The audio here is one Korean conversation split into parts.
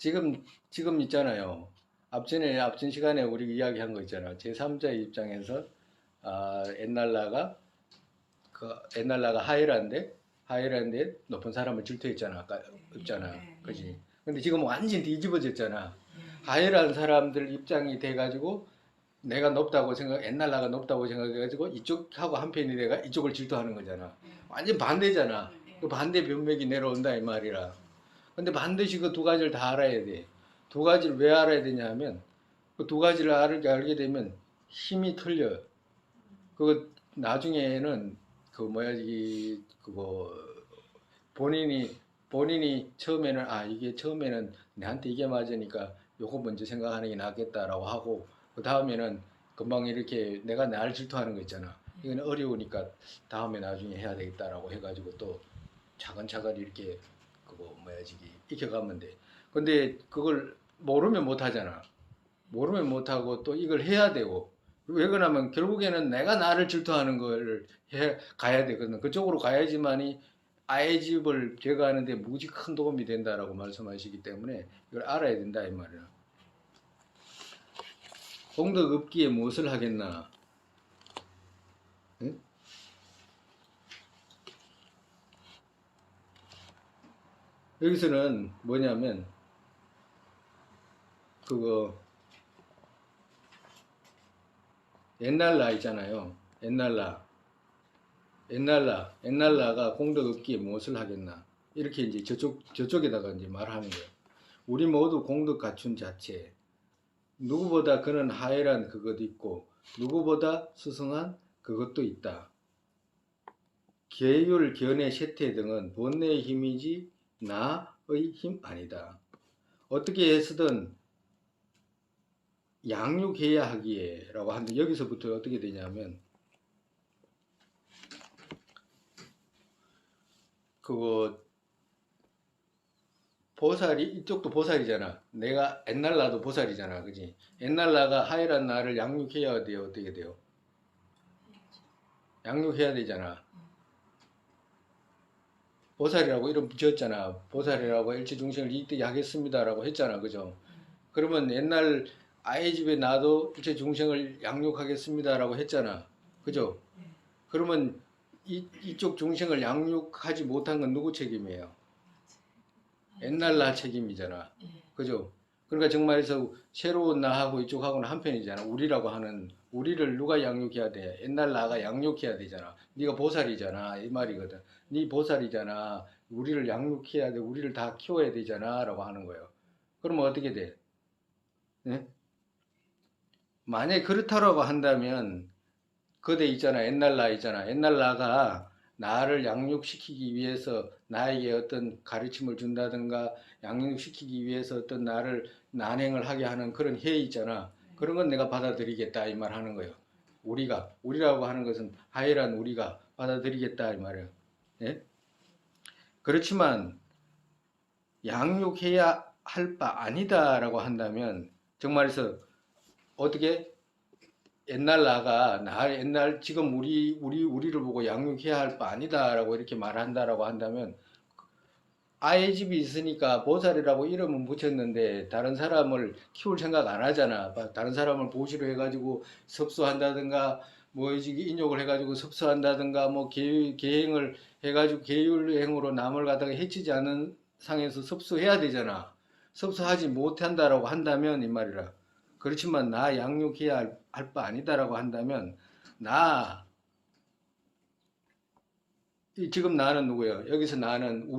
지금 있잖아요. 앞전 시간에 우리 이야기한 거 있잖아. 제3자의 입장에서, 옛날 나가 하이란데 높은 사람을 질투했잖아. 아까 없잖아. 그지? 근데 지금 완전히 뒤집어졌잖아. 하이란 사람들 입장이 돼가지고, 옛날 나가 높다고 생각해가지고, 이쪽하고 한편이 돼가 이쪽을 질투하는 거잖아. 완전 반대잖아. 그 반대 변맥이 내려온다, 이 말이라. 근데 반드시 그 두 가지를 다 알아야 돼. 두 가지를 왜 알아야 되냐 하면, 그 두 가지를 알게 되면 힘이 틀려. 그 나중에는 그 뭐야 그거 본인이 처음에는 이게 처음에는 내한테 이게 맞으니까 요거 먼저 생각하는 게 낫겠다라고 하고, 그 다음에는 금방 이렇게 내가 나를 질투하는 거 있잖아. 이건 어려우니까 다음에 나중에 해야 되겠다라고 해가지고 또 차근차근 이렇게 그거 뭐야 익혀가면 돼. 근데 그걸 모르면 못 하잖아. 모르면 못 하고 또 이걸 해야 되고, 왜 그러냐면 결국에는 내가 나를 질투하는 걸 해 가야 되거든. 그쪽으로 가야지만이 아의 집을 제거하는데 무지 큰 도움이 된다라고 말씀하시기 때문에 이걸 알아야 된다 이 말이야. 공덕 없기에 무엇을 하겠나? 응? 여기서는 뭐냐면 그거 옛날 나 있잖아요. 옛날 나가 공덕 없기에 무엇을 하겠나? 이렇게 이제 저쪽에다가 이제 말하는 거예요. 우리 모두 공덕 갖춘 자체. 누구보다 그는 하애란 그것도 있고, 누구보다 수승한 그것도 있다. 계율, 견해, 세태 등은 본래의 힘이지 나의 힘 아니다. 어떻게 해서든 양육해야 하기에 라고 하는데, 여기서부터 어떻게 되냐면 그거 보살이, 이쪽도 보살이잖아. 내가 옛날 나도 보살이잖아. 그지? 옛날 나가 하이란 나를 양육해야 돼요. 어떻게 돼요? 양육해야 되잖아. 보살이라고 이름 붙였잖아. 보살이라고 일체중생을 이때에 하겠습니다라고 했잖아. 그죠? 그러면 옛날 아이 집에 나도 일체중생을 양육하겠습니다라고 했잖아. 그죠? 그러면 이쪽 중생을 양육하지 못한 건 누구 책임이에요? 옛날 나 책임이잖아. 그죠? 그러니까 정말에서 새로운 나하고 이쪽하고는 한편이잖아. 우리를 누가 양육해야 돼? 옛날 나가 양육해야 되잖아. 네가 보살이잖아. 이 말이거든. 네 보살이잖아. 우리를 양육해야 돼. 우리를 다 키워야 되잖아. 라고 하는 거예요. 그러면 어떻게 돼? 네? 만약에 그렇다라고 한다면 그대 있잖아. 옛날 나 있잖아. 옛날 나가 나를 양육시키기 위해서 나에게 어떤 가르침을 준다든가 양육시키기 위해서 어떤 나를 난행을 하게 하는 그런 해 있잖아. 그런 건 내가 받아들이겠다 이 말 하는 거예요. 우리라고 하는 것은 하이란 우리가 받아들이겠다 이 말이에요. 예? 그렇지만 양육해야 할 바 아니다라고 한다면 정말에서 어떻게 지금 우리를 보고 양육해야 할 바 아니다라고 이렇게 말한다라고 한다면, 아의 집이 있으니까 보살이라고 이름은 붙였는데 다른 사람을 키울 생각 안 하잖아. 다른 사람을 보시로 해가지고 섭수한다든가 뭐 인욕을 해가지고 섭수한다든가 뭐 계행을 해가지고 계율행으로 남을 갖다가 해치지 않는 상에서 섭수해야 되잖아. 섭수하지 못한다라고 한다면 이 말이라. 그렇지만 나 양육해야 할 바 아니다라고 한다면, 나 지금 나는 누구예요? 여기서 나는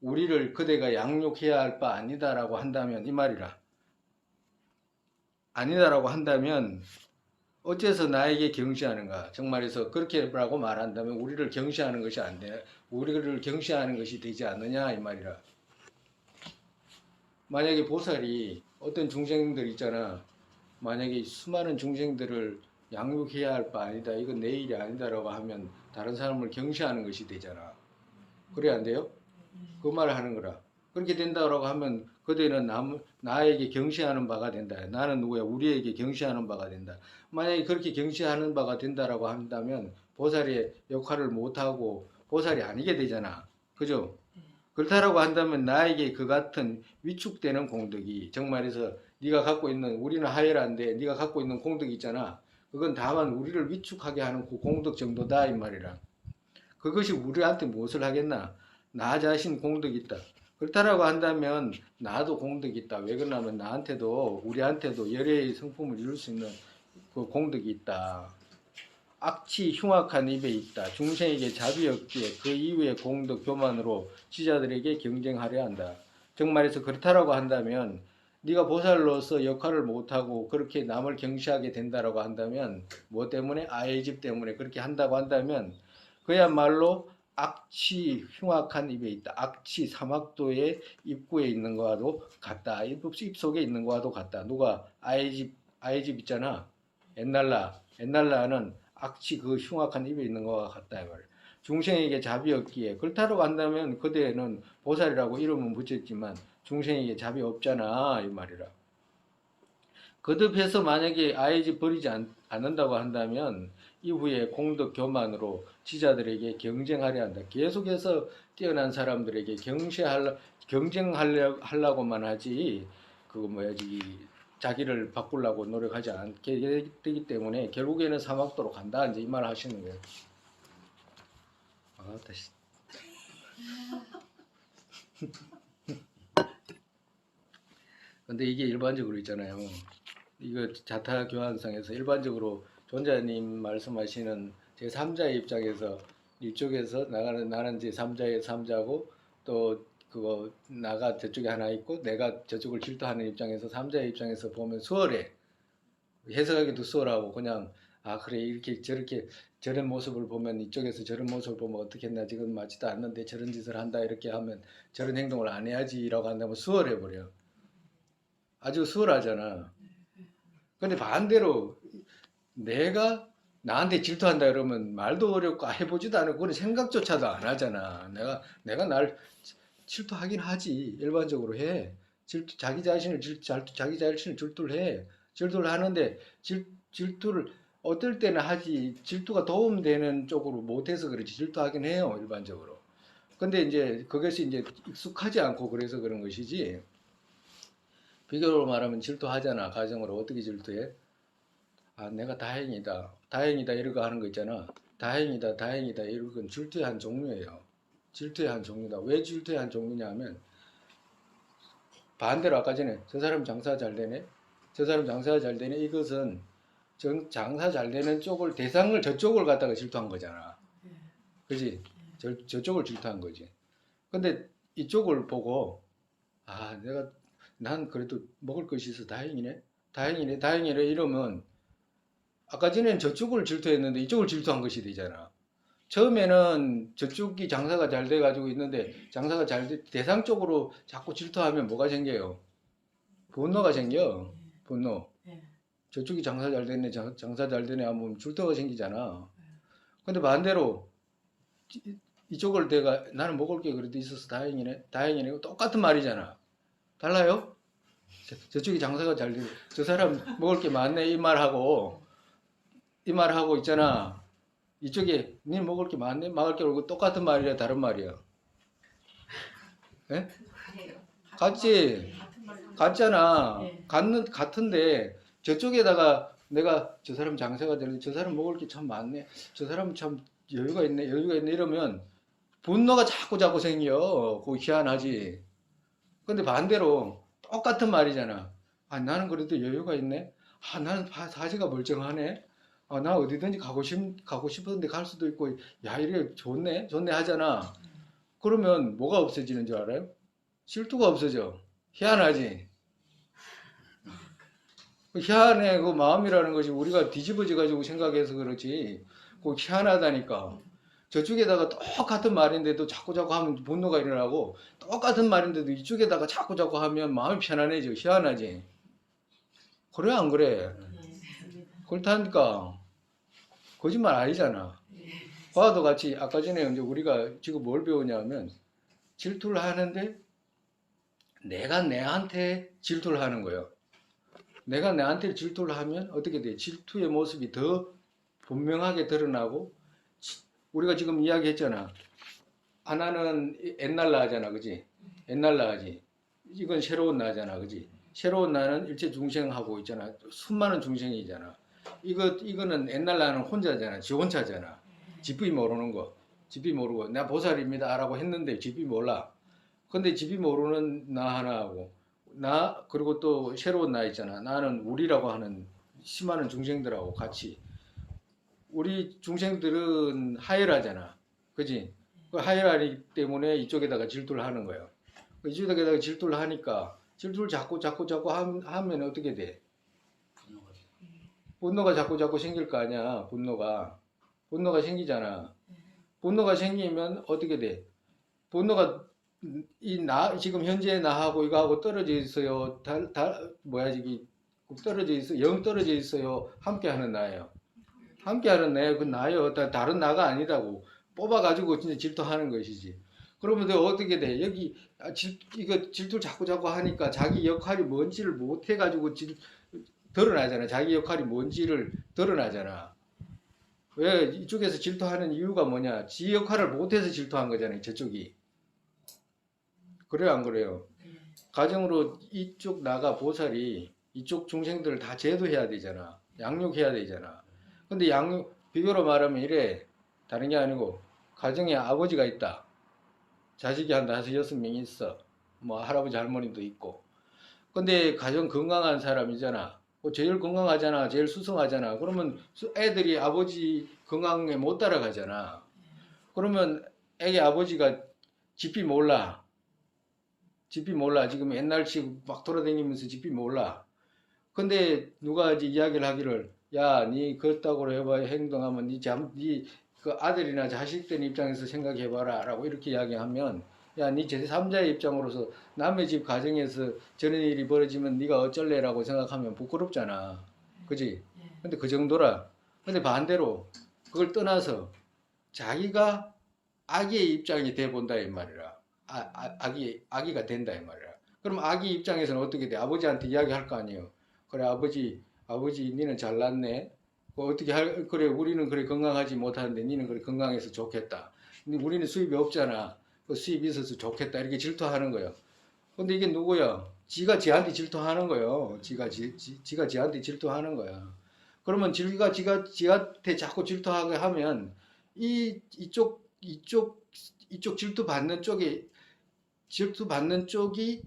우리를 그대가 양육해야 할 바 아니다라고 한다면 이 말이라. 아니다라고 한다면 어째서 나에게 경시하는가? 정말에서 그렇게라고 말한다면 우리를 경시하는 것이 안 돼. 우리를 경시하는 것이 되지 않느냐 이 말이라. 만약에 보살이 어떤 중생들 있잖아. 만약에 수많은 중생들을 양육해야 할 바 아니다. 이건 내 일이 아니다라고 하면 다른 사람을 경시하는 것이 되잖아. 그래 안 돼요? 그 말을 하는 거라. 그렇게 된다고 하면 그대는 나에게 경시하는 바가 된다. 나는 누구야? 우리에게 경시하는 바가 된다. 만약에 그렇게 경시하는 바가 된다라고 한다면 보살의 역할을 못하고 보살이 아니게 되잖아. 그죠? 그렇다라고 한다면 나에게 그 같은 위축되는 공덕이 정말해서 네가 갖고 있는 우리는 하이라는데 네가 갖고 있는 공덕이 있잖아. 그건 다만 우리를 위축하게 하는 그 공덕 정도다 이 말이라. 그것이 우리한테 무엇을 하겠나? 나 자신 공덕이 있다. 그렇다라고 한다면 나도 공덕이 있다. 왜 그러냐면 나한테도 우리한테도 열애의 성품을 이룰 수 있는 그 공덕이 있다. 악취 흉악한 입에 있다. 중생에게 자비 없기에 그 이후의 공덕 교만으로 지자들에게 경쟁하려 한다. 정말해서 그렇다라고 한다면 네가 보살로서 역할을 못하고 그렇게 남을 경시하게 된다라고 한다면 뭐 때문에? 아의 집 때문에 그렇게 한다고 한다면 그야말로 악취 흉악한 입에 있다. 악취 사막도의 입구에 있는 거와도 같다. 입 속에 있는 거와도 같다. 누가? 아의 집 있잖아. 옛날라는 악취 그 흉악한 입에 있는 것과 같다 이 말이에요. 중생에게 자비 없기에 그렇다고 한다면 그대는 보살이라고 이름은 붙였지만 중생에게 자비 없잖아 이 말이라. 거듭해서 만약에 아의 집 버리지 않는다고 한다면 이후에 공덕 교만으로 지자들에게 경쟁하려 한다. 계속해서 뛰어난 사람들에게 경쟁하려고만 하지 그거 뭐야지 자기를 바꾸려고 노력하지 않게 되기 때문에 결국에는 사막도로 간다 이제 이 말 하시는 거예요. 아 다시. 근데 이게 일반적으로 있잖아요. 이거 자타 교환상에서 일반적으로 존자님 말씀하시는 제3자의 입장에서 이쪽에서 나는 제3자의 3자고 또 그거 나가 저쪽에 하나 있고 내가 저쪽을 질투하는 입장에서 3자의 입장에서 보면 수월해. 해석하기도 수월하고 그냥 아 그래 이렇게 저렇게 저런 모습을 보면 이쪽에서 저런 모습을 보면 어떻게 했나 지금 맞지도 않는데 저런 짓을 한다 이렇게 하면 저런 행동을 안 해야지라고 한다면 수월해 버려. 아주 수월하잖아. 근데 반대로 내가 나한테 질투한다 그러면 말도 어렵고 해보지도 않고 그런 생각조차도 안 하잖아. 내가 날 질투하긴 하지. 일반적으로 해. 자기 자신을 질투를 해. 질투를 하는데 질투를 어떨 때는 하지. 질투가 도움되는 쪽으로 못해서 그렇지. 질투하긴 해요. 일반적으로. 근데 이제 그것이 이제 익숙하지 않고 그래서 그런 것이지. 비교로 말하면 질투하잖아. 가정으로 어떻게 질투해? 아, 내가 다행이다. 다행이다. 이러고 하는 거 있잖아. 다행이다. 다행이다. 이런 건 질투의 한 종류예요. 질투의 한 종류다. 왜 질투의 한 종류냐 하면 반대로 아까 전에 저 사람 장사 잘 되네. 저 사람 장사가 잘 되네. 이것은 장사 잘 되는 쪽을 대상을 저쪽을 갖다가 질투한 거잖아. 그지? 저쪽을 질투한 거지. 근데 이쪽을 보고 아, 난 그래도 먹을 것이 있어 다행이네. 다행이네. 다행이네. 이러면 아까 전에는 저쪽을 질투했는데 이쪽을 질투한 것이 되잖아. 처음에는 저쪽이 장사가 잘 돼가지고 있는데 장사가 대상 쪽으로 자꾸 질투하면 뭐가 생겨요? 분노가 생겨. 분노. 저쪽이 장사 잘 됐네, 장사 잘 되네 하면 질투가 생기잖아. 근데 반대로 이쪽을 내가 나는 먹을 게 그래도 있어서 다행이네, 다행이네. 똑같은 말이잖아. 달라요? 저쪽이 장사가 잘 되고 저 사람 먹을 게 많네 이 말하고 있잖아. 이쪽에 니 먹을 게 많네 먹을 게 없고 똑같은 말이야 다른 말이야. 예? 같지? 같잖아. 같은데 저쪽에다가 내가 저 사람 장사가 되는데 저 사람 먹을 게 참 많네. 저 사람 참 여유가 있네 이러면 분노가 자꾸 생겨. 그거 희한하지. 근데 반대로 똑같은 말이잖아. 아, 나는 그래도 여유가 있네. 아, 나는 사지가 멀쩡하네. 아, 나 어디든지 가고 싶은데 갈 수도 있고, 야, 이래 좋네 하잖아. 그러면 뭐가 없어지는 줄 알아요? 질투가 없어져. 희한하지. 그 희한해. 그 마음이라는 것이 우리가 뒤집어져 가지고 생각해서 그렇지. 그 희한하다니까. 저쪽에다가 똑같은 말인데도 자꾸 하면 분노가 일어나고 똑같은 말인데도 이쪽에다가 자꾸 하면 마음이 편안해져. 희한하지. 그래 안 그래? 그렇다니까. 거짓말 아니잖아. 과도 같이 아까 전에 이제 우리가 지금 뭘 배우냐면 질투를 하는데 내가 내한테 질투를 하는 거예요. 내가 내한테 질투를 하면 어떻게 돼? 질투의 모습이 더 분명하게 드러나고 우리가 지금 이야기했잖아. 하나는 옛날 나잖아, 그지? 옛날 나지. 이건 새로운 나잖아, 그지? 새로운 나는 일체 중생하고 있잖아. 수많은 중생이잖아. 이거는 옛날 나는 혼자잖아. 지 혼자잖아. 집이 모르는 거. 집이 모르고, 나 보살입니다. 라고 했는데 집이 몰라. 근데 집이 모르는 나 하나하고, 그리고 또 새로운 나 있잖아. 나는 우리라고 하는 수많은 중생들하고 같이. 우리 중생들은 하열하잖아. 그지? 그 하열하기 때문에 이쪽에다가 질투를 하는 거예요. 이쪽에다가 질투를 하니까, 질투를 자꾸 하면 어떻게 돼? 분노가 자꾸 생길 거 아니야. 분노가 생기잖아. 분노가 생기면 어떻게 돼? 분노가 지금 현재 나하고 이거하고 떨어져 있어요. 뭐야, 저기, 떨어져 있어. 영 떨어져 있어요. 함께 하는 나예요. 함께 하는 나예요. 그 나예요. 다른 나가 아니다고. 뽑아가지고 진짜 질투하는 것이지. 그러면 너 어떻게 돼? 여기, 이거 질투를 자꾸 하니까 자기 역할이 뭔지를 못 해가지고 드러나잖아. 자기 역할이 뭔지를 드러나잖아. 왜 이쪽에서 질투하는 이유가 뭐냐? 지 역할을 못해서 질투한 거잖아요. 저쪽이. 그래요, 안 그래요? 가정으로 이쪽 나가 보살이 이쪽 중생들을 다 제도해야 되잖아. 양육해야 되잖아. 근데 비교로 말하면 이래. 다른 게 아니고, 가정에 아버지가 있다. 자식이 한 5-6명 있어. 뭐, 할아버지, 할머니도 있고. 근데 가정 건강한 사람이잖아. 제일 건강하잖아. 제일 수성하잖아. 그러면 애들이 아버지 건강에 못 따라가잖아. 그러면 애기 아버지가 집이 몰라. 집이 몰라. 지금 옛날식 막 돌아다니면서 집이 몰라. 근데 누가 이제 이야기를 하기를, 야, 니 그렇다고 해봐 행동하면 그 아들이나 자식들 입장에서 생각해봐라. 라고 이렇게 이야기하면, 야, 니 제3자의 입장으로서 남의 집 가정에서 저런 일이 벌어지면 니가 어쩔래라고 생각하면 부끄럽잖아. 그지? 근데 그 정도라. 근데 반대로 그걸 떠나서 자기가 아기의 입장이 돼 본다 이 말이라. 아기가 된다 이 말이라. 그럼 아기 입장에서는 어떻게 돼? 아버지한테 이야기할 거 아니에요. 그래 아버지 니는 잘났네. 그래 우리는 그래 건강하지 못하는데 니는 그래 건강해서 좋겠다. 근데 우리는 수입이 없잖아. 그 수입이 있어서 좋겠다 이렇게 질투하는 거예요. 근데 이게 누구야? 지가 지한테 질투하는 거예요. 지가 지한테 질투하는 거야. 그러면 지한테 자꾸 질투하게 하면 이쪽 질투받는 쪽이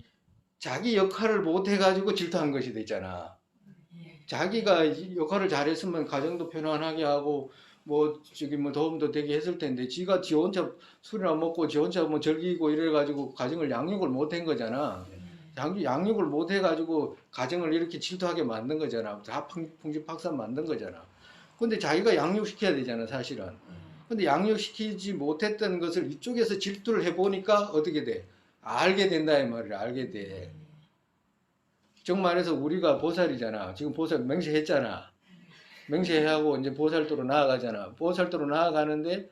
자기 역할을 못 해가지고 질투한 것이 되잖아. 자기가 역할을 잘했으면 가정도 편안하게 하고 뭐 저기 뭐 도움도 되게 했을 텐데 지 혼자 술이나 먹고 지 혼자 뭐 즐기고 이래가지고 가정을 양육을 못 한 거잖아. 양육을 못 해가지고 가정을 이렇게 질투하게 만든 거잖아. 다 풍지박산 만든 거잖아. 근데 자기가 양육시켜야 되잖아, 사실은. 근데 양육시키지 못했던 것을 이쪽에서 질투를 해보니까 어떻게 돼? 알게 된다, 이 말이야. 알게 돼. 정말해서 우리가 보살이잖아. 지금 보살 맹세했잖아. 맹세하고 이제 보살도로 나아가잖아. 보살도로 나아가는데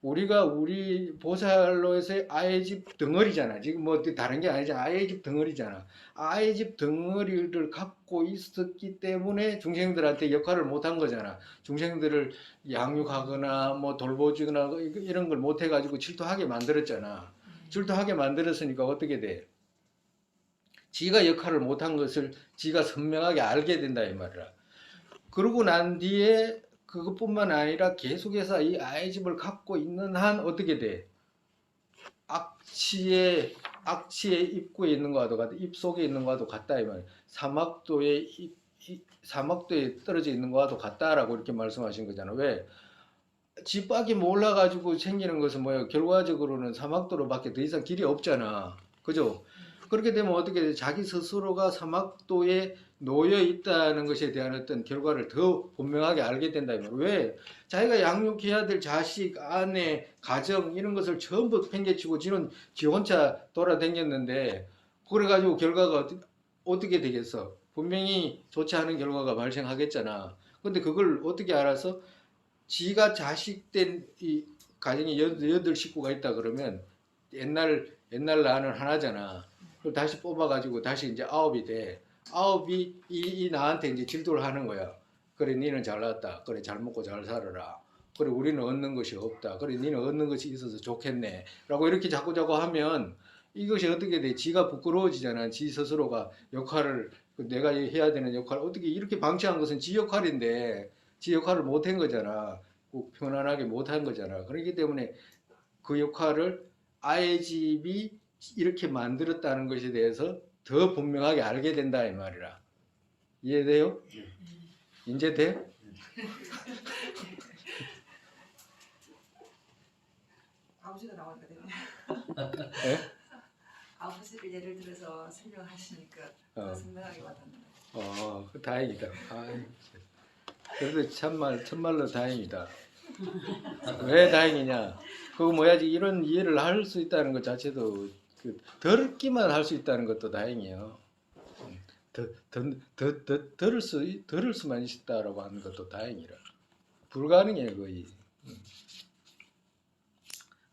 우리가 우리 보살로에서의 아의 집 덩어리잖아. 지금 뭐 다른 게 아니잖아. 아의 집 덩어리잖아. 아의 집 덩어리를 갖고 있었기 때문에 중생들한테 역할을 못한 거잖아. 중생들을 양육하거나 뭐 돌보거나 이런 걸 못 해가지고 질투하게 만들었잖아. 질투하게 만들었으니까 어떻게 돼? 지가 역할을 못한 것을 지가 선명하게 알게 된다 이 말이야. 그러고 난 뒤에 그것뿐만 아니라 계속해서 이 아이 집을 갖고 있는 한 어떻게 돼? 악취의 입구에 있는 것과도 같다. 입 속에 있는 것과도 같다 이 말이야. 사막도에 떨어져 있는 것과도 같다라고 이렇게 말씀하신 거잖아. 왜? 집밖에 몰라가지고 생기는 것은 뭐예요? 결과적으로는 사막도로밖에 더 이상 길이 없잖아. 그죠? 그렇게 되면 어떻게 돼? 자기 스스로가 사막도에 놓여 있다는 것에 대한 어떤 결과를 더 분명하게 알게 된다. 왜? 자기가 양육해야 될 자식, 아내, 가정 이런 것을 전부 팽개치고 지는 지 혼자 돌아다녔는데 그래가지고 결과가 어떻게 되겠어? 분명히 좋지 않은 결과가 발생하겠잖아. 근데 그걸 어떻게 알아서? 지가 자식된 이 가정에 8식구가 있다 그러면 옛날 나는 하나잖아. 그걸 다시 뽑아가지고 다시 이제 9이 돼. 9이 나한테 이제 질투를 하는 거야. 그래, 니는 잘났다. 그래, 잘 먹고 잘 살아라. 그래 우리는 얻는 것이 없다. 그래 니는 얻는 것이 있어서 좋겠네. 라고 이렇게 자꾸 하면 이것이 어떻게 돼? 지가 부끄러워지잖아. 지 스스로가 역할을 내가 해야 되는 역할 어떻게 이렇게 방치한 것은 지 역할인데 지 역할을 못한 거잖아. 꼭 편안하게 못한 거잖아. 그렇기 때문에 그 역할을 아의 집이 이렇게 만들었다는 것에 대해서 더 분명하게 알게 된다 이 말이라. 이해돼요? 이제 돼? 아버지가 나오니까 되네. 예? 아버지를 예를 들어서 설명하시니까 어. 선명하게 와닿는 다행이다. 그래도 참말로 다행이다. 왜 다행이냐? 그거 뭐야지 이런 이해를 할 수 있다는 것 자체도 들기만 할 수 있다는 것도 다행이에요. 들을 수만 있다라고 하는 것도 다행이라. 불가능해 거의.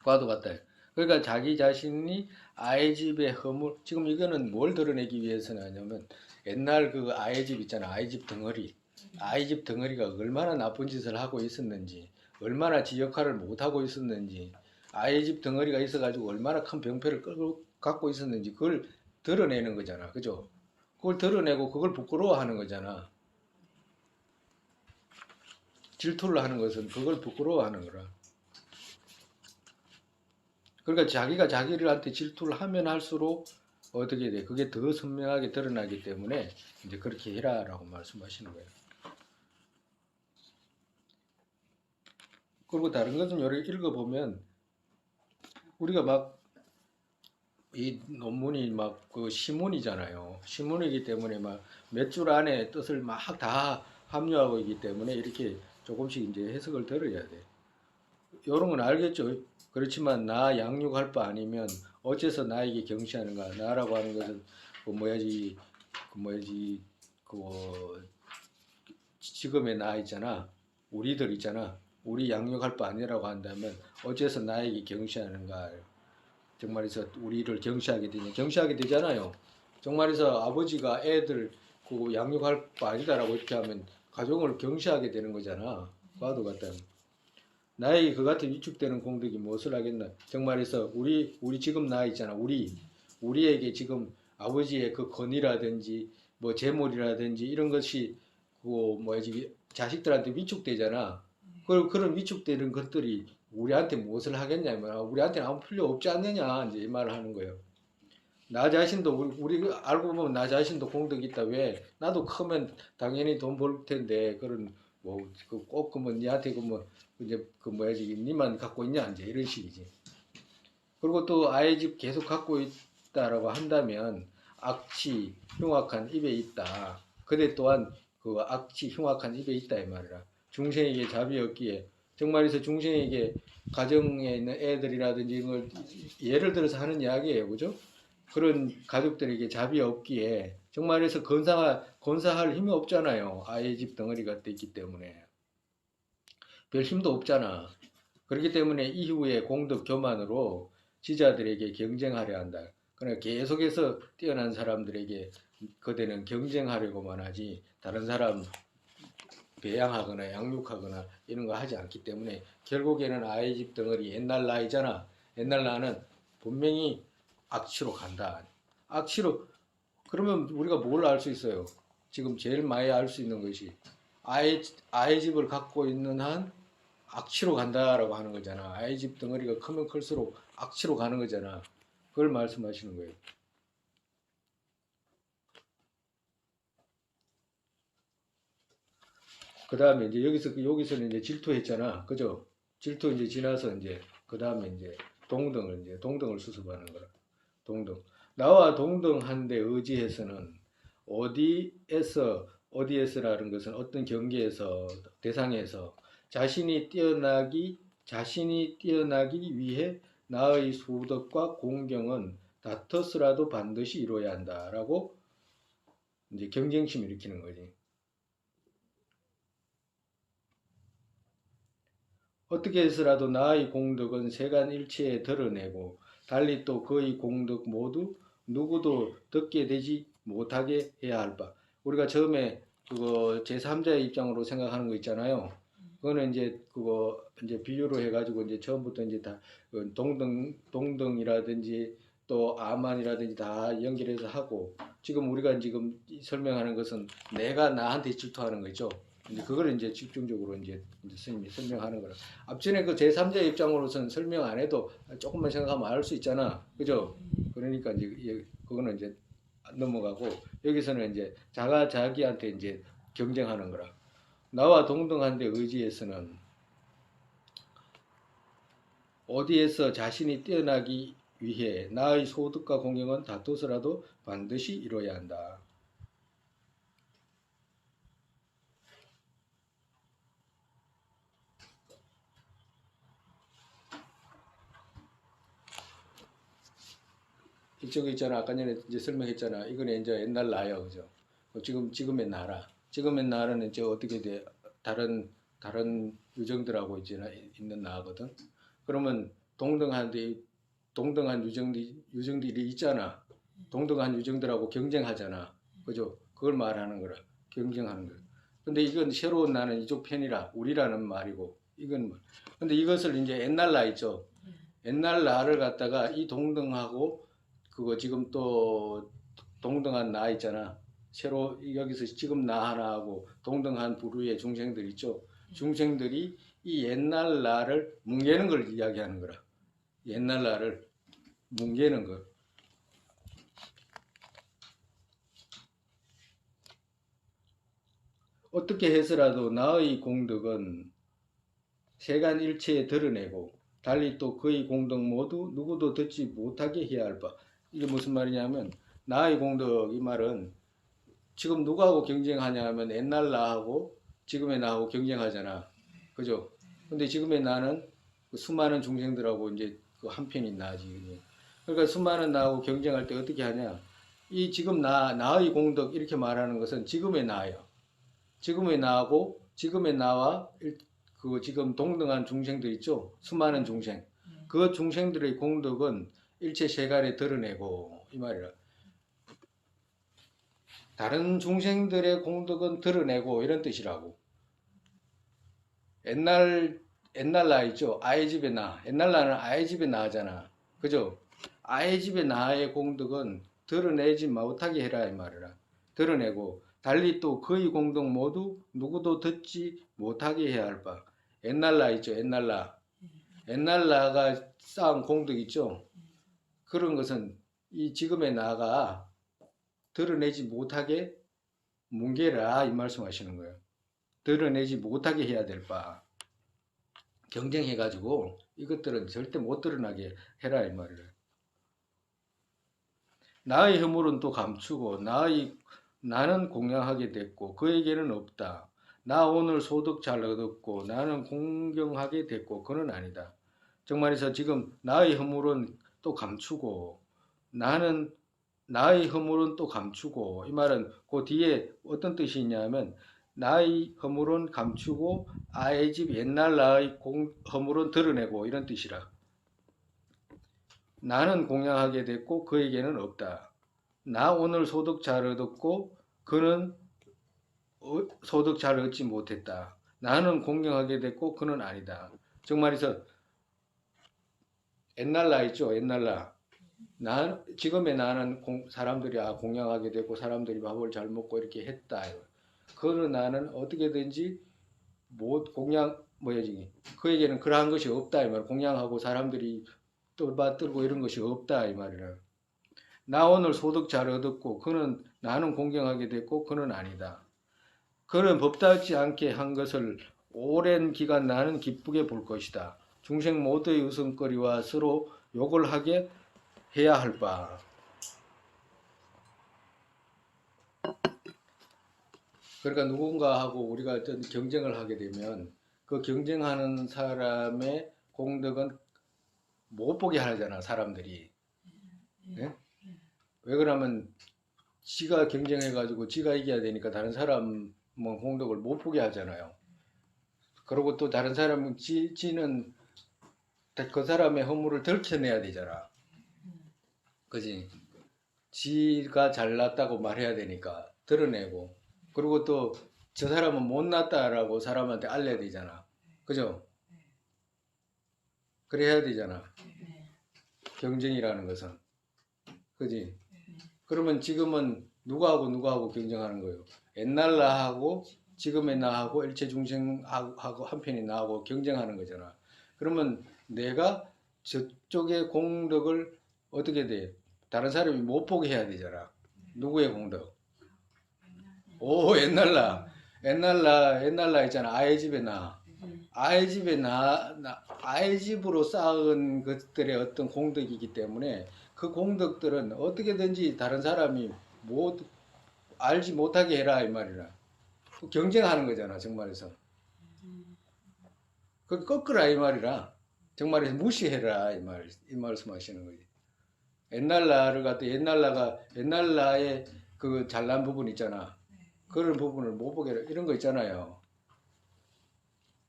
과도 같다. 그러니까 자기 자신이 아이 집의 허물, 지금 이거는 뭘 드러내기 위해서는 하냐면 옛날 그 아이 집 있잖아. 아이 집 덩어리. 아이 집 덩어리가 얼마나 나쁜 짓을 하고 있었는지, 얼마나 지 역할을 못하고 있었는지, 아이 집 덩어리가 있어가지고 얼마나 큰 병폐를 끌고 갖고 있었는지 그걸 드러내는 거잖아. 그죠? 그걸 드러내고 그걸 부끄러워하는 거잖아. 질투를 하는 것은 그걸 부끄러워하는 거라. 그러니까 자기가 자기한테 질투를 하면 할수록 어떻게 돼? 그게 더 선명하게 드러나기 때문에 이제 그렇게 해라라고 말씀하시는 거예요. 그리고 다른 것은 요리 읽어보면 우리가 막 이 논문이 막 그 시문이잖아요. 시문이기 때문에 막 몇 줄 안에 뜻을 막 다 함유하고 있기 때문에 이렇게 조금씩 이제 해석을 들어야 돼. 요런 건 알겠죠? 그렇지만 나 양육할 바 아니면 어째서 나에게 경시하는가? 나라고 하는 것은 그 지금의 나 있잖아. 우리들 있잖아. 우리 양육할 바 아니라고 한다면 어째서 나에게 경시하는가? 정말에서 우리를 경시하게 되냐? 경시하게 되잖아요. 정말에서 아버지가 애들 그 양육할 바 아니다라고 이렇게 하면 가정을 경시하게 되는 거잖아. 과도 같다. 나에게 그 같은 위축되는 공덕이 무엇을 하겠나? 정말에서 우리 지금 나 있잖아. 우리에게 지금 아버지의 그 건이라든지 뭐 재물이라든지 이런 것이 자식들한테 위축되잖아. 그런 위축되는 것들이 우리한테 무엇을 하겠냐 우리한테는 아무 필요 없지 않느냐 이제 이 말을 하는 거예요. 나 자신도 우리 알고 보면 나 자신도 공덕이 있다. 왜? 나도 크면 당연히 돈 벌 텐데 그런 꼭 그뭐 니한테 이제 니만 갖고 있냐 이제 이런 식이지. 그리고 또 아이 집 계속 갖고 있다라고 한다면 악취 흉악한 입에 있다. 그대 또한 그 악취 흉악한 입에 있다 이 말이라. 중생에게 잡이 없기에 정말에서 중생에게 가정에 있는 애들이라든지 이걸 예를 들어서 하는 이야기예요, 그죠? 그런 가족들에게 잡이 없기에 정말에서 건사할 힘이 없잖아요. 아이 집 덩어리가 있기 때문에 별 힘도 없잖아. 그렇기 때문에 이후에 공덕 교만으로 지자들에게 경쟁하려 한다. 그러니까 계속해서 뛰어난 사람들에게 그대는 경쟁하려고만 하지 다른 사람 배양하거나 양육하거나 이런 거 하지 않기 때문에 결국에는 아이 집 덩어리 옛날 나이잖아. 옛날 나는 분명히 악취로 간다. 악취로 그러면 우리가 뭘 알 수 있어요? 지금 제일 많이 알 수 있는 것이 아이 집을 갖고 있는 한 악취로 간다라고 하는 거잖아. 아이 집 덩어리가 크면 클수록 악취로 가는 거잖아. 그걸 말씀하시는 거예요. 그 다음에 이제 여기서는 이제 질투했잖아. 그죠? 질투 이제 지나서 이제 그 다음에 이제 동등을 수습하는 거라. 동등. 나와 동등한데 의지해서는 어디에서라는 것은 어떤 경계에서 대상에서 자신이 뛰어나기 위해 나의 수덕과 공경은 다퉈서라도 반드시 이루어야 한다라고 이제 경쟁심을 일으키는 거지. 어떻게 해서라도 나의 공덕은 세간일체에 드러내고 달리 또 그의 공덕 모두 누구도 듣게 되지 못하게 해야 할 바. 우리가 처음에 그거 제3자의 입장으로 생각하는 거 있잖아요. 그거는 이제 그거 이제 비유로 해가지고 이제 처음부터 이제 다 동등이라든지 또 아만이라든지 다 연결해서 하고 지금 우리가 지금 설명하는 것은 내가 나한테 질투하는 거죠. 이제 그걸 이제 집중적으로 이제 스님이 설명하는 거라. 앞전에 그 제3자 입장으로서는 설명 안 해도 조금만 생각하면 알 수 있잖아. 그죠? 그러니까 이제 그거는 이제 넘어가고 여기서는 이제 자가 자기한테 이제 경쟁하는 거라. 나와 동등한 데 의지에서는 어디에서 자신이 뛰어나기 위해 나의 소득과 공경은 다투서라도 반드시 이뤄야 한다. 이쪽에 있잖아. 아까 전에 이제 설명했잖아. 이거는 이제 옛날 나야, 그죠? 지금의 나라. 지금의 나라는 이제 어떻게 돼? 다른 유정들하고 이제 있는 나거든. 그러면 동등한 유정들이 있잖아. 동등한 유정들하고 경쟁하잖아. 그죠? 그걸 말하는 거라. 경쟁하는 거라. 근데 이건 새로운 나는 이쪽 편이라 우리라는 말이고 이건 근데 이것을 이제 옛날 나 있죠. 옛날 나를 갖다가 이 동등하고 그거 지금 또 동등한 나 있잖아. 새로 여기서 지금 나 하나하고 동등한 부류의 중생들 있죠. 중생들이 이 옛날 나를 뭉개는 걸 이야기하는 거라. 옛날 나를 뭉개는 거. 어떻게 해서라도 나의 공덕은 세간 일체에 드러내고 달리 또 그의 공덕 모두 누구도 듣지 못하게 해야 할 바. 이게 무슨 말이냐면 나의 공덕 이 말은 지금 누구하고 경쟁하냐 하면 옛날 나하고 지금의 나하고 경쟁하잖아. 그죠? 근데 지금의 나는 그 수많은 중생들하고 이제 그 한편인 나지. 그러니까 수많은 나하고 경쟁할 때 어떻게 하냐? 이 지금 나의 공덕 이렇게 말하는 것은 지금의 나예요. 지금의 나하고 지금의 나와 그 지금 동등한 중생들 있죠? 수많은 중생. 그 중생들의 공덕은 일체 세간에 드러내고 이 말이라. 다른 중생들의 공덕은 드러내고 이런 뜻이라고. 옛날 나 있죠? 아이 집의 나. 옛날 나는 아이 집의 나잖아. 그죠? 아이 집의 나의 공덕은 드러내지 못하게 해라 이 말이라. 드러내고 달리 또 그의 공덕 모두 누구도 듣지 못하게 해야 할 바. 옛날 나 있죠? 옛날 나. 옛날 나가 쌓은 공덕 있죠? 그런 것은 이 지금의 나가 드러내지 못하게 뭉개라 이 말씀하시는 거예요. 드러내지 못하게 해야 될 바. 경쟁해가지고 이것들은 절대 못 드러나게 해라 이 말이에요. 나의 허물은 또 감추고 나는 공양하게 됐고 그에게는 없다. 나 오늘 소득 잘 얻었고 나는 공경하게 됐고 그는 아니다. 정말에서 지금 나의 허물은 또 감추고 나의 허물은 또 감추고 이 말은 그 뒤에 어떤 뜻이 있냐면 나의 허물은 감추고 아의 집 옛날 나의 허물은 드러내고 이런 뜻이라. 나는 공양하게 됐고 그에게는 없다. 나 오늘 소득 잘 얻었고 그는 소득 잘 얻지 못했다. 나는 공경하게 됐고 그는 아니다. 정말에서 옛날 나 있죠. 옛날 나. 지금의 나는 사람들이 공양하게 됐고 사람들이 밥을 잘 먹고 이렇게 했다. 그는 나는 어떻게든지 못 뭐야지 그에게는 그러한 것이 없다 이 말. 공양하고 사람들이 떠받들고 이런 것이 없다 이 말이라. 나 오늘 소득 잘 얻었고 나는 공경하게 됐고 그는 아니다. 그는 법답지 않게 한 것을 오랜 기간 나는 기쁘게 볼 것이다. 중생 모두의 웃음거리와 서로 욕을 하게 해야 할 바. 그러니까 누군가하고 우리가 어떤 경쟁을 하게 되면 그 경쟁하는 사람의 공덕은 못 보게 하잖아 사람들이. 네? 왜 그러면 지가 경쟁해가지고 지가 이겨야 되니까 다른 사람 공덕을 못 보게 하잖아요. 그리고 또 다른 사람은 지는 그 사람의 허물을 들켜내야 되잖아. 그지? 지가 잘났다고 말해야 되니까 드러내고 그리고 또 저 사람은 못났다라고 사람한테 알려야 되잖아. 그죠? 네. 그래야 되잖아. 네. 경쟁이라는 것은. 그지? 네. 그러면 지금은 누구하고 경쟁하는 거예요? 옛날 나하고 지금의 나하고 일체중생하고 한편의 나하고 경쟁하는 거잖아. 그러면 내가 저쪽의 공덕을 어떻게 돼? 다른 사람이 못 보게 해야 되잖아. 누구의 공덕? 오, 옛날 나 있잖아. 아의 집의 나. 아의 집의 아의 집으로 쌓은 것들의 어떤 공덕이기 때문에 그 공덕들은 어떻게든지 다른 사람이 못 알지 못하게 해라 이 말이라. 경쟁하는 거잖아 정말에서. 그 꺾으라 이 말이라. 정말에서 무시해라 이 말씀하시는 거지. 옛날 나를 갖다 옛날 나의 그 잘난 부분 있잖아. 그런 부분을 못 보게 해라. 이런 거 있잖아요.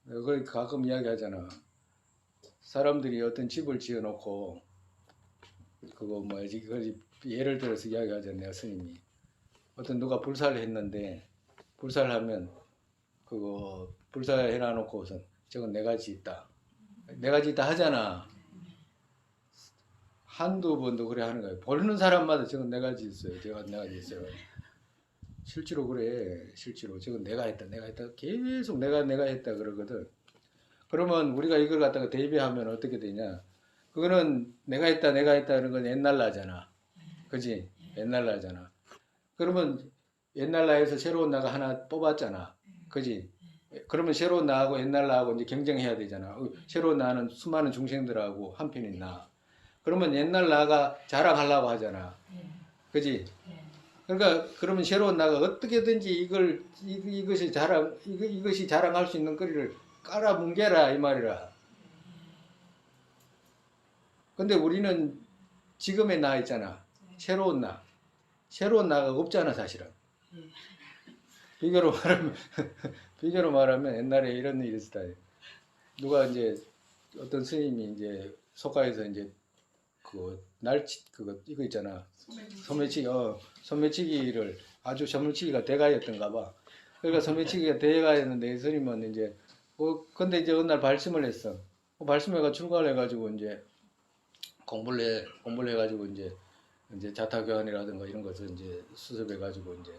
그걸 가끔 이야기하잖아. 사람들이 어떤 집을 지어놓고 그거 뭐지? 그 예를 들어서 이야기하잖아요, 스님이. 어떤 누가 불사를 했는데 불사를 하면 그거 불사해 놔놓고선 저건 내가 짓다. 내가 짓다 하잖아. 한두 번도 그래 하는 거예요. 보는 사람마다 저건 내가 짓었어요. 저건 내가 짓었어요. 실제로 그래. 실제로 저건 내가 했다. 계속 내가 했다 그러거든. 그러면 우리가 이걸 갖다가 대비하면 어떻게 되냐? 그거는 내가 했다 이런 건 옛날 나잖아. 그지? 옛날 나잖아. 그러면 옛날 나에서 새로운 나가 하나 뽑았잖아. 그지? 그러면 새로운 나하고 옛날 나하고 이제 경쟁해야 되잖아. 새로운 나는 수많은 중생들하고 한편인 나. 그러면 옛날 나가 자랑하려고 하잖아. 그지? 그러니까 그러면 새로운 나가 어떻게든지 이것이 자랑할 수 있는 거리를 깔아뭉개라 이 말이라. 근데 우리는 지금의 나 있잖아. 새로운 나가 없잖아 사실은. 비교로 말하면 옛날에 이런 일이 있었다. 누가 이제 어떤 스님이 이제 속가에서 이제 이거 있잖아. 소매치기를 아주 소매치기가 대가였던가 봐. 그러니까 소매치기가 대가였는데 이 스님은 이제 근데 이제 어느 날 발심을 했어. 발심해가 출가를 해가지고 이제 공부를 해가지고 이제 자타교환이라든가 이런 것을 이제 수습해가지고 이제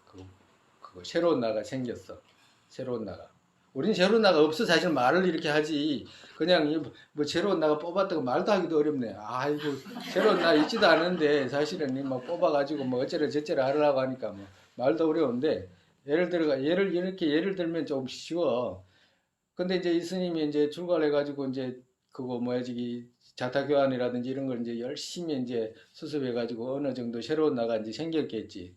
그 새로운 나가 생겼어. 새로운 나가. 우린 새로운 나가 없어. 사실 말을 이렇게 하지. 그냥 뭐 새로운 나가 뽑았다고 말도 하기도 어렵네. 아이고 새로운 나 있지도 않은데 사실은 막 뽑아가지고 뭐 어쩌라 저쩌라 하려고 하니까 뭐 말도 어려운데 예를 들면 좀 쉬워. 근데 이제 이 스님이 이제 출가를 해가지고 이제 그거 뭐야지 자타교환이라든지 이런 걸 이제 열심히 이제 수습해가지고 어느 정도 새로운 나가 이제 생겼겠지.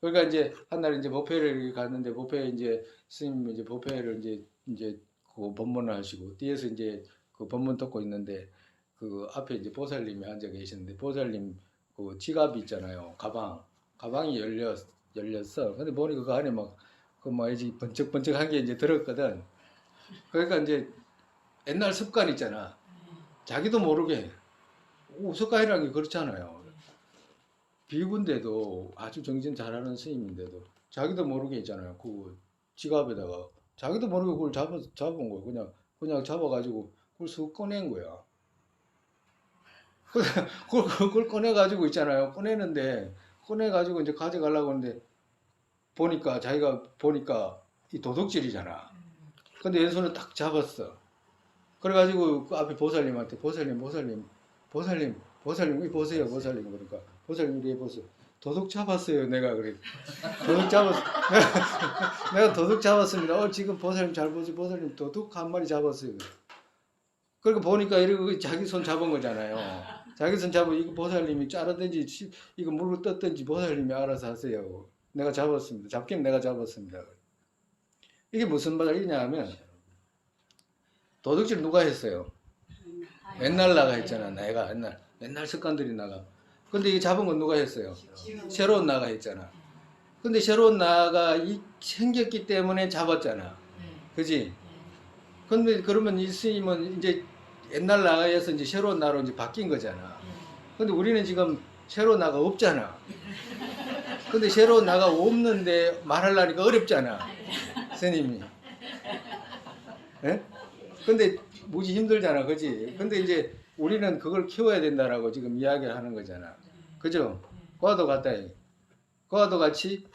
그러니까 이제 한날 이제 법회를 갔는데 법회에 이제 스님 이제 법회를 이제 그 법문을 하시고 뒤에서 이제 그 법문 듣고 있는데 그 앞에 이제 보살님이 앉아 계시는데 보살님 그 지갑이 있잖아요. 가방이 열렸어. 근데 보니까 그 안에 막 그 뭐야지 번쩍번쩍한 게 이제 들었거든. 그러니까 이제 옛날 습관 있잖아. 자기도 모르게 습관이라는 게 그렇잖아요. 비구인데도 아주 정신 잘하는 스님인데도 자기도 모르게 있잖아요. 그 지갑에다가 자기도 모르게 그걸 잡은 거야. 그냥 잡아가지고 그걸 쑥 꺼낸 거야. 그걸 꺼내가지고 있잖아요. 꺼내가지고 이제 가져가려고 하는데 자기가 보니까 이 도둑질이잖아. 근데 왼손을 딱 잡았어. 그래가지고 그 앞에 보살님한테 보살님 이 보세요 보살님. 그러니까 보살님 이리 보세요. 도둑 잡았어요 내가. 그래 도둑 잡았어. 내가 도둑 잡았습니다. 지금 보살님 잘 보세요. 보살님 도둑 한 마리 잡았어요. 그러니까 보니까 이렇게 자기 손 잡은 거잖아요. 자기 손 잡고 이거 보살님이 자르든지 이거 물로 떴든지 보살님이 알아서 하세요. 내가 잡았습니다. 잡긴 내가 잡았습니다. 이게 무슨 말이냐 하면 도둑질 누가 했어요? 옛날 나가 했잖아. 내가 옛날 습관들이 나가. 근데 이게 잡은 건 누가 했어요? 새로운 나가 했잖아. 근데 새로운 나가 생겼기 때문에 잡았잖아. 그지? 근데 그러면 이 스님은 이제 옛날 나가에서 이제 새로운 나로 이제 바뀐 거잖아. 근데 우리는 지금 새로운 나가 없잖아. 근데 새로운 나가 없는데 말하려니까 어렵잖아. 스님이. 예? 근데 무지 힘들잖아, 그지? 근데 이제 우리는 그걸 키워야 된다라고 지금 이야기를 하는 거잖아. 그죠? 그와도 같다. 그와도 같이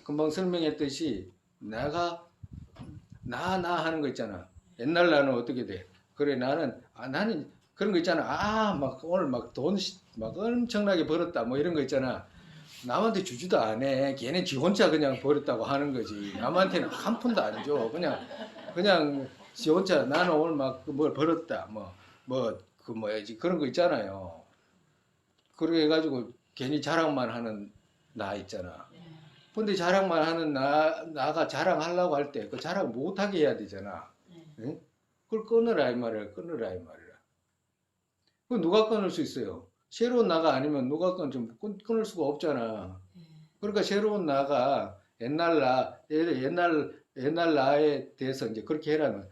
금방 설명했듯이 내가 나 하는 거 있잖아. 옛날 나는 어떻게 돼? 그래 나는 그런 거 있잖아. 막 오늘 막 돈 막 엄청나게 벌었다 뭐 이런 거 있잖아. 남한테 주지도 않아. 걔는 지 혼자 그냥 벌었다고 하는 거지. 남한테는 한 푼도 안 줘. 그냥 지 혼자 나는 오늘 막 뭘 벌었다. 그 뭐야지 그런 거 있잖아요. 그렇게 해가지고 괜히 자랑만 하는 나 있잖아. 근데 자랑만 하는 나가 자랑하려고 할 때 그 자랑 못하게 해야 되잖아. 응? 그걸 끊으라 이 말이야. 끊으라 이 말이야. 그 누가 끊을 수 있어요? 새로운 나가 아니면 누가 끊을 수가 없잖아. 그러니까 새로운 나가 옛날 나에 대해서 이제 그렇게 해라는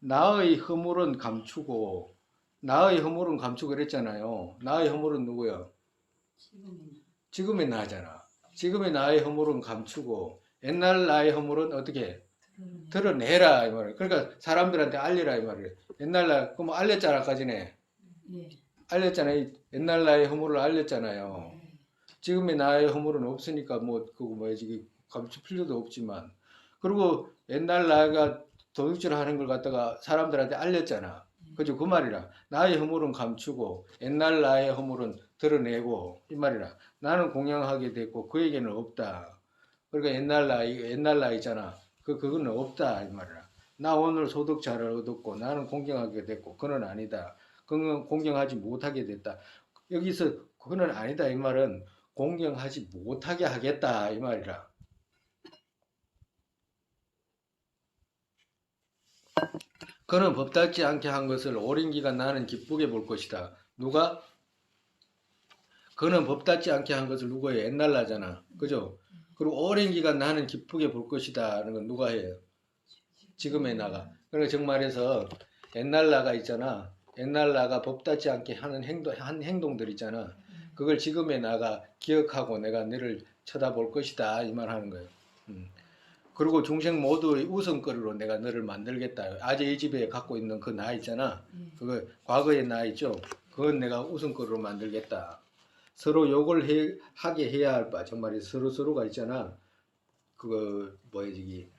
나의 허물은 감추고 나의 허물은 감추고 그랬잖아요. 나의 허물은 누구야? 지금의 나잖아. 지금의 나의 허물은 감추고 옛날 나의 허물은 어떻게 드러내라 이 말이야. 그러니까 사람들한테 알리라 이 말이야. 옛날 나 그럼 알렸잖아 아까 전에. 알렸잖아요. 옛날 나의 허물을 알렸잖아요. 지금의 나의 허물은 없으니까 뭐 그거 뭐지 감출 필요도 없지만 그리고 옛날 나가 도둑질 하는 걸 갖다가 사람들한테 알렸잖아. 그죠? 그 말이라. 나의 허물은 감추고 옛날 나의 허물은 드러내고 이 말이라. 나는 공양하게 됐고 그에게는 없다. 그러니까 옛날 나 있잖아. 그거는 없다 이 말이라. 나 오늘 소득 잘 얻었고 나는 공경하게 됐고 그는 아니다. 그는 공경하지 못하게 됐다. 여기서 그는 아니다 이 말은 공경하지 못하게 하겠다 이 말이라. 그는 법답지 않게 한 것을 오랜 기간 나는 기쁘게 볼 것이다. 누가? 그는 법답지 않게 한 것을 누가 해? 옛날 나잖아. 그죠? 그리고 오랜 기간 나는 기쁘게 볼 것이다. 하는 건 누가 해요? 지금의 나가. 그러니까 정말해서 옛날 나가 있잖아. 옛날 나가 법답지 않게 하는 한 행동들 있잖아. 그걸 지금의 나가 기억하고 내가 너를 쳐다볼 것이다. 이 말 하는 거예요. 그리고 중생 모두의 우선거리로 내가 너를 만들겠다. 아재 이 집에 갖고 있는 그 나 있잖아. 그거 과거의 나 있죠. 그건 내가 우선거리로 만들겠다. 서로 욕을 하게 해야 할 바. 정말 서로가 있잖아. 그거 뭐야지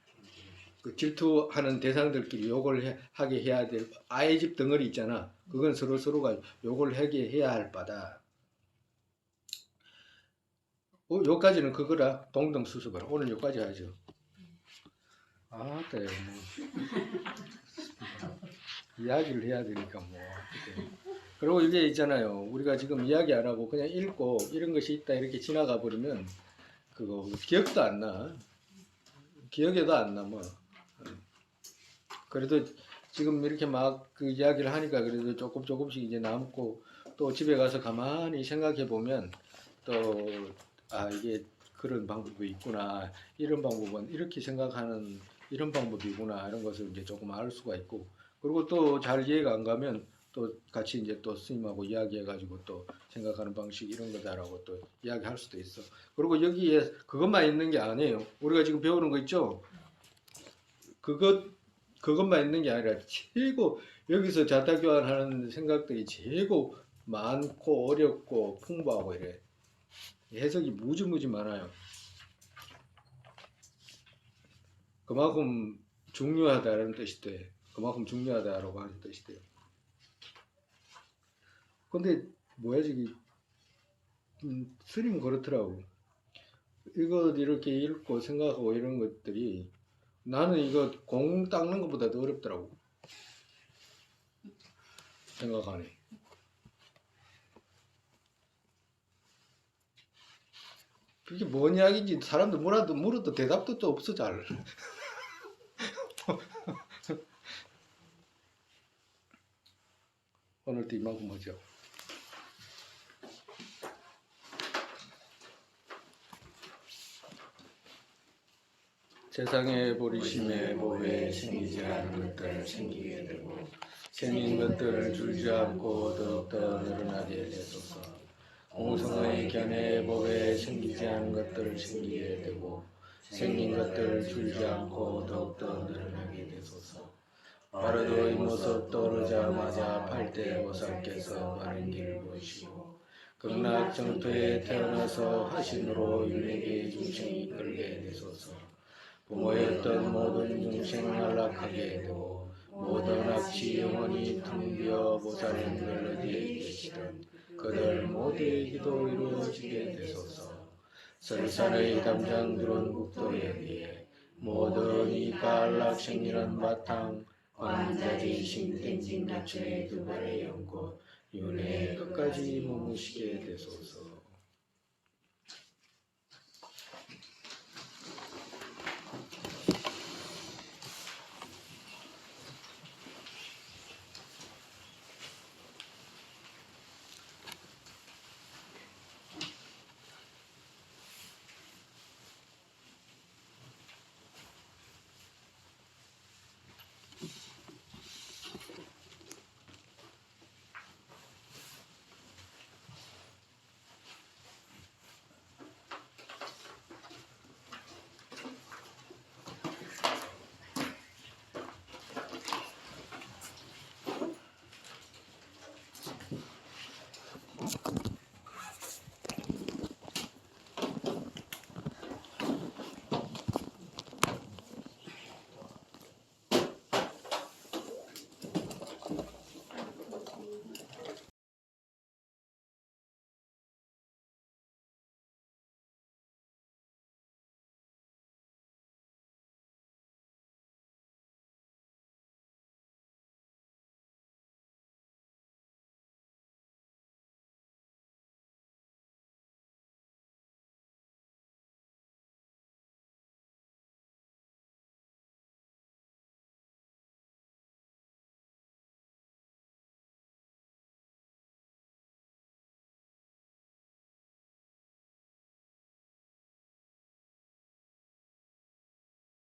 그 질투하는 대상들끼리 욕을 하게 해야 될 아이 집 덩어리 있잖아. 그건 서로가 욕을 하게 해야 할 바다. 여기까지는 그거라. 동등수습을. 오늘 여기까지 하죠. 네, 이야기를 해야 되니까 뭐. 그리고 이게 있잖아요. 우리가 지금 이야기 안 하고 그냥 읽고 이런 것이 있다 이렇게 지나가 버리면 그거 기억도 안 나. 기억에도 안 남아. 그래도 지금 이렇게 막 그 이야기를 하니까 그래도 조금씩 이제 남고 또 집에 가서 가만히 생각해 보면 또 이게 그런 방법이 있구나. 이런 방법은 이렇게 생각하는 이런 방법이구나. 이런 것을 이제 조금 알 수가 있고 그리고 또 잘 이해가 안 가면 또 같이 이제 또 스님하고 이야기해가지고 또 생각하는 방식 이런 거다라고 또 이야기할 수도 있어. 그리고 여기에 그것만 있는 게 아니에요. 우리가 지금 배우는 거 있죠? 그것만 있는 게 아니라 최고 여기서 자타교환하는 생각들이 최고 많고 어렵고 풍부하고 이래. 해석이 무지 많아요. 그만큼 중요하다는 뜻이 돼. 그만큼 중요하다라고 하는 뜻이 돼요. 근데 뭐야 지금 스님은 그렇더라고. 이거 이렇게 읽고 생각하고 이런 것들이 나는 이거 공 닦는 것보다 더 어렵더라고. 생각하니. 그게 뭔 이야기인지 사람들 물어도 대답도 또 없어 잘. 오늘도 이만큼 하죠. 세상에 버리심에 법에 생기지 않은 것들 생기게 되고 생긴 것들을 줄지 않고 더욱더 늘어나게 되소서. 공성의 견해 법에 생기지 않은 것들을 생기게 되고 생긴 것들을 줄지 않고 더욱더 늘어나게 되소서. 바르도 이 모습 떠오르자마자 팔대 보살께서 바른 길을 보이시고 극락정토에 태어나서 화신으로 윤회계 중생이 이끌게 되소서. 부모였던 모든 중생 안락하게 되고 모든 악취 영원히 텅비어 보살님들 어디에 계시든 그들 모두의 기도 이루어지게 되소서. 설산의 담장 두른 국도에 어디에 모든 이가 안락생이란 바탕 관자지 신땡진 가춘의 두 발의 연꽃 윤회 끝까지 머무시게 되소서.